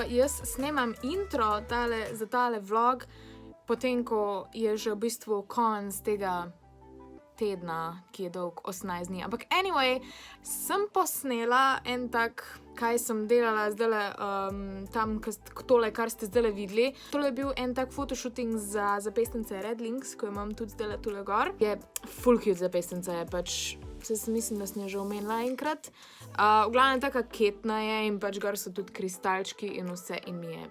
Jaz snemam intro za tale vlog, potem ko je že v bistvu konec tega tedna, ki je dolg 18 dni. Ampak anyway, sem posnela en tak, kaj sem delala zdajle tam, tole, kar ste zdajle videli. Tole je bil en tak fotoshooting za zapestnice Red Links, ko imam tudi zdajle tule gor. Je full cute zapestnica, je pač, mislim, da sem jo že omenila enkrat. V glavnem taka ketna je in pač gor so tudi kristalčki in vse in mi je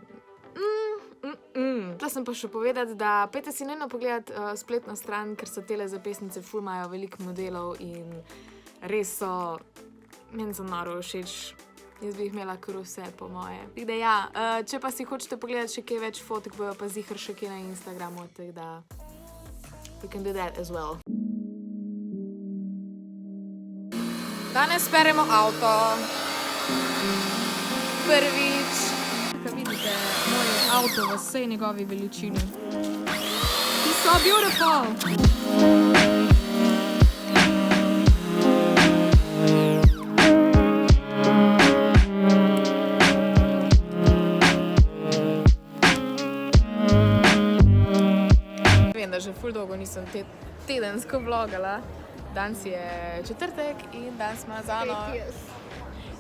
Tla sem pa še povedati, da pejte si nujno pogledati spletno stran, ker so tele zapestnice ful imajo veliko modelov in res so, meni so noro všeč. Jaz bi jih imela kar vse, po moje. Tako da ja, če pa si hočete pogledati še kaj več fotek, bojo pa ziher še kaj na Instagramu, tako da you can do that as well. Danes peremo avto. Prvič. Kaj vidite, moj avto v vsej njegovi veličini. He's so beautiful! Vem, da že ful dolgo nisem tedensko vlogala. Danes je četrtek in danes ima z Ano...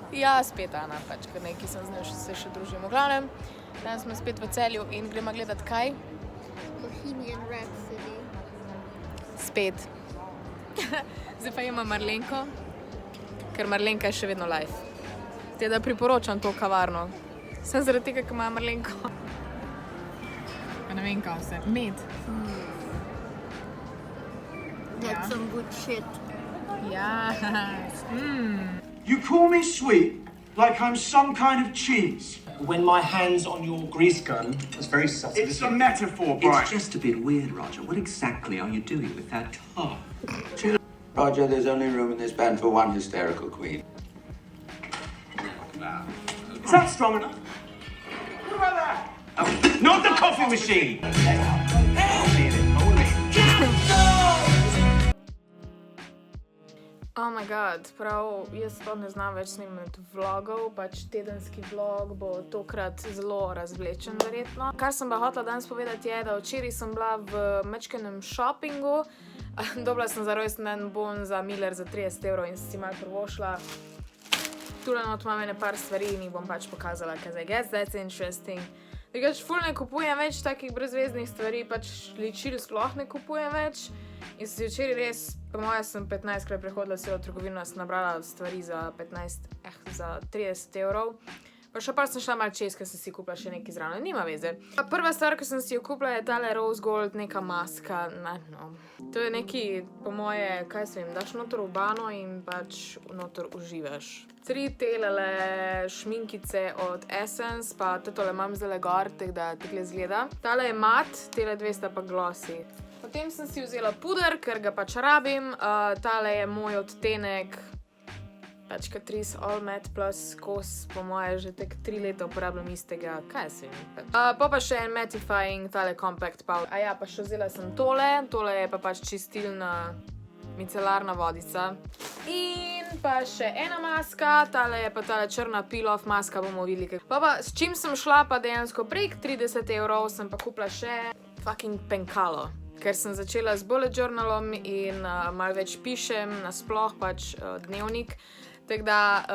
Ja, spet Ana, pač, ker nekaj sem z njo se še družim. V glavnem, danes smo spet v Celju in gremo gledat kaj? Bohemian Rhapsody. Spet. Zdaj pa ima Marlenko, ker Marlenka je še vedno live. Teda priporočam to kavarno. Sem zaradi tega, ker ima Marlenko. Pa ne vem, kaj vse. Med. That's some good shit. Yes. You call me sweet, like I'm some kind of cheese. When my hand's on your grease gun, it's very subtle. It's a metaphor, Brian. It's just a bit weird, Roger. What exactly are you doing with that top? Roger, there's only room in this band for one hysterical queen. Is that strong enough? What about that? Oh, not the coffee machine! Oh my god, prav, jaz to ne znam več snimati vlogov, pač tedenski vlog bo tokrat zelo razvlečen verjetno. Kar sem pa hotela danes povedati je, da včeraj sem bila v majčkenem shoppingu, dobila sem za rojstni dan bon za Miller za 30 € in sem si malo privošla. Tule not imam ene par stvari in jih bom pač pokazala, because I guess that's interesting. Drugač, ful ne kupujem več takih brezveznih stvari, pač ličil sploh ne kupujem več. In si včeraj res, po moje sem 15-krat prehodila celo trgovino, sem nabrala stvari za 30 €. Pa še par sem šla malo čez, ker sem si kupila še nekaj zraven, nima veze. Prva stvar, ki sem si jo kupila, je tale Rose Gold, neka maska, no. To je neki, po moje, kaj se vem, daš noter v bano in pač noter uživaš. 3 telele šminkice od Essence, pa tole imam zdajle gor, tako da takle zgleda. Tale je mat, tele 2 sta pa glossy. Potem sem si vzela puder, ker ga pač rabim. Tale je moj odtenek, pač Catrice All Matte Plus kos, po moje že tek 3 leta uporabljam istega, kaj se vem. Pa še en mattifying, tale compact powder. Ja, pa še vzela sem tole je pa pač čistilna micelarna vodica. In pa še ena maska, tale je pa tale črna peel-off maska, bomo videli. Pa s čim sem šla pa dejansko prek 30 €, sem pa kupila še fucking penkalo. Ker sem začela z bullet journalom in malo več pišem, nasploh pač dnevnik. Tako da,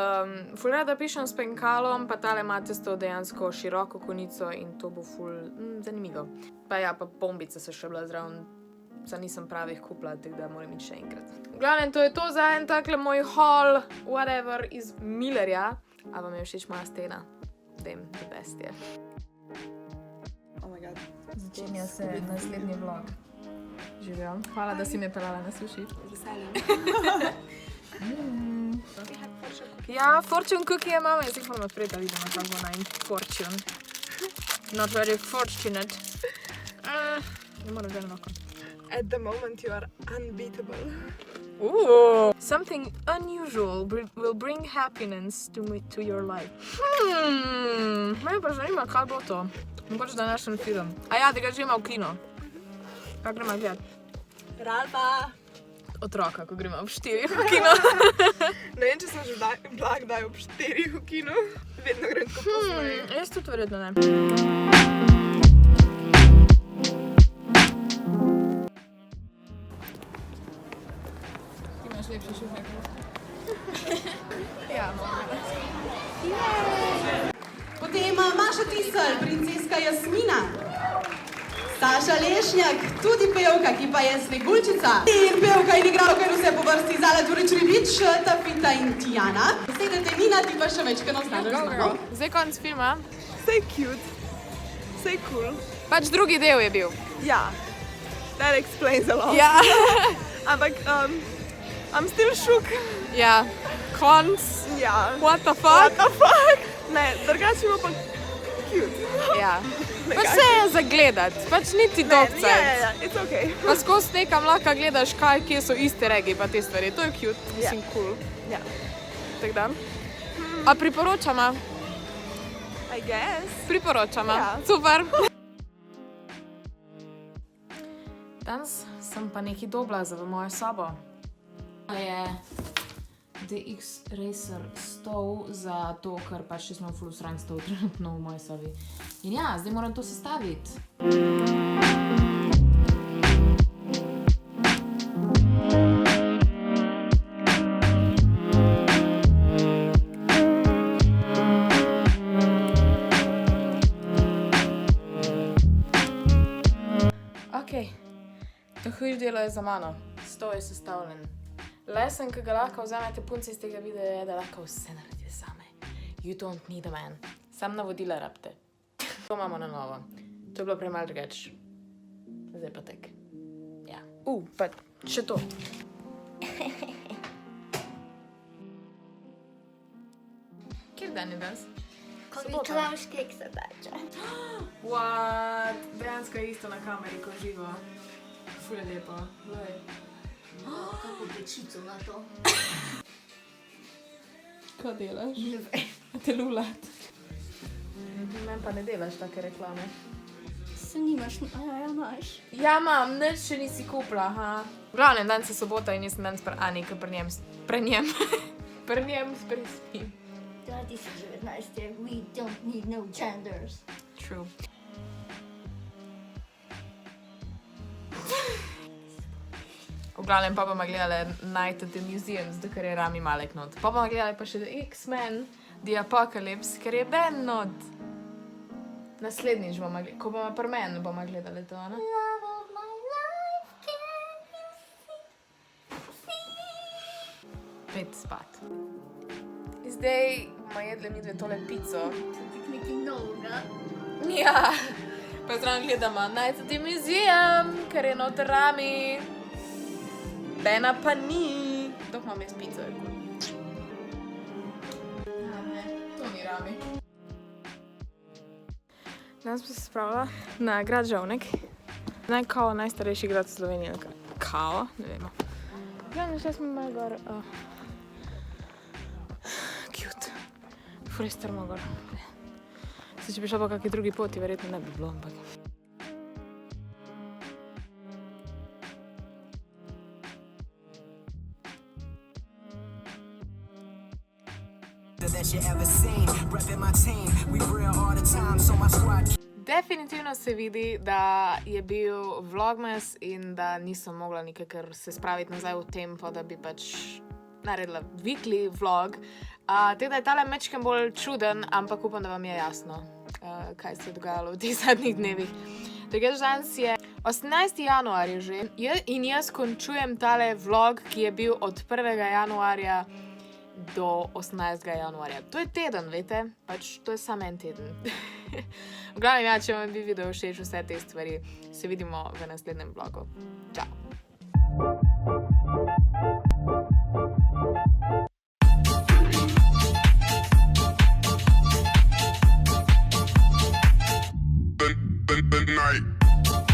ful rada pišem s penkalom, pa tale ima tisto dejansko široko konico in to bo ful zanimivo. Pa ja, pa bombice so še bila zraven se nisem pravih kupila, tako da moram iti še enkrat. V glavnem, to je to za en takle moj haul, whatever, iz Millerja. A vam je všeč moja stena? Vem, the best je. Oh my god. Začenja se naslednji vlog. Živijo. Hvala, da si me pelala na suši. Z veseljem. Ja, fortune cookie je mama, jaz jih moram odpreti, da vidimo, kako bo najm fortune. Not very fortunate. Ne moram že enako. At the moment you are unbeatable. Something unusual will bring happiness to your life. Mene pa zanima, kaj bo to. Mogoče današnji film. A ja, tega že ima v kino. Kaj gremo gledat? Ralfa! Otroka, ko gremo v 4 v kino. Ne vem, če sem že bila kdaj ob 4 v kinu. Vedno grem tako pozneje. Jaz tudi verjetno ne. Imaš lepši šuhek? Ja, Potem Maša Tisel, princeska Jasmina. Saša Lešnjak, tudi pevka, ki pa je Sneguljčica. In pevka in igralka in vse po vrsti Zala Đurić-Ribič, Tafita in Tijana. Sedete Nina, ti pa še večkrat znaš z mano. Zdaj konc filma. Say cute. Say cool. Pač drugi del je bil. Ja. That explains a lot. Ja. Ampak, I'm still shook. Ja. Konc. Ja. What the fuck? What the fuck? Ne, drugače bo pa cute. Ja. Pač se je za gledat, pač niti dolgcajt. Ja, it's okay. Pa skozi nekam lahko gledaš, kje so iste regije pa te stvari. To je cute, mislim cool. Ja. Tako da. A priporočama? I guess. Priporočama. Ja. Super. Danes sem pa nekaj dobila za v mojo sobo. To je DX Racer stol za to, ker pač še smo ful sranj stol trenutno v moji sobi. In ja, zdaj moram to sestaviti. Okej, to huj delo je za mano. Stol je sestavljen. Lesson, ki ga lahko vzamete punce iz tega videa, je, da lahko vse naredite same. You don't need a man. Sam navodila rabite. To imamo na novo. To je bilo prej malo drugače. Zdaj pa tek. Ja. Pa še to. Kjer dan je danes? Koliklavškek se dače. What? Dejansko je isto na kameri, ko živo. Ful je lepo. Kako pečico na to? Kaj delaš? Ne vem. Te lulat. Men pa ne delaš take reklame. Se nimaš, ja imaš. Ja, imam, nič še nisi kupila, ha. V glavnem, danes je sobota in jaz sem danes pri Ani, ki pri njem spim. 2019 je we don't need no genders. True. V glavnem pa bomo gledali Night at the Museum, zato ker je Rami Malek not. Pa bomo gledali pa še The X-Men, The Apocalypse, ker je Ben not. Naslednjič bomo gledali, ko bomo pri meni bomo gledali to, ne? Love of my life, can you see? Pet spat. Zdaj bomo jedli midve tole pico. Tik nekaj novega. Ja. Pa zraven gledamo Night at the Museum, ker je not Rami. Bena pa ni. Dok imam jaz pico, je cool. Ja, ne, to ni Rami. Danes smo se spravila na grad Žovnek. Najstarejši grad v Sloveniji. Kao, ne vemo. Gledam, še smo imeli gor. Cute. Ful je strmo gor. Se, če bi šla po kakaj drugi poti, verjetno ne bi bilo, ampak. Definitivno se vidi, da je bil vlogmas in da nisem mogla nikakor se spraviti nazaj v tempo, da bi pač naredila weekly vlog. Tako da je tale mečken bolj čuden, ampak upam, da vam je jasno, kaj se je dogajalo v teh zadnjih dnevih. Tako danes je 18. januar je že in jaz končujem tale vlog, ki je bil od 1. januarja do 18. januarja. To je teden, veste? Pač to je samo en teden. V glavnem, ja, če vam bi video všeč vse te stvari, se vidimo v naslednjem vlogu. Čau! the night.